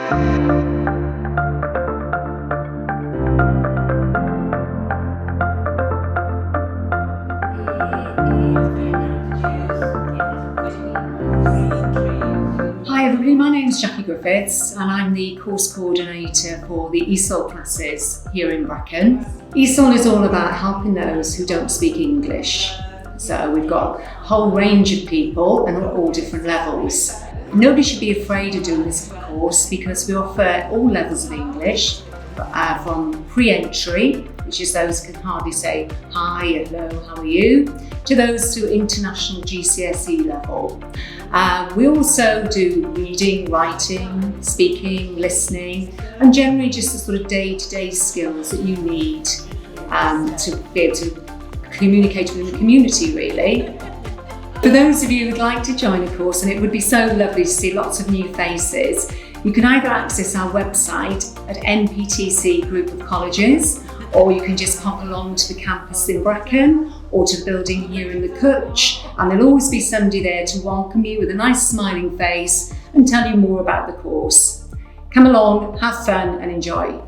Hi everybody, my name is Jackie Griffiths and I'm the course coordinator for the ESOL classes here in Brecon. ESOL is all about helping those who don't speak English. So we've got a whole range of people and at all different levels. Nobody should be afraid of doing this course because we offer all levels of English, from pre-entry, which is those who can hardly say hi, hello, how are you, to those to international GCSE level. We also do reading, writing, speaking, listening, and generally just the sort of day-to-day skills that you need to be able to communicate within the community, really. For those of you who'd like to join a course, and it would be so lovely to see lots of new faces, you can either access our website at NPTC Group of Colleges, or you can just pop along to the campus in Brecon or to the building here in the Coleg, and there'll always be somebody there to welcome you with a nice smiling face and tell you more about the course. Come along, have fun and enjoy.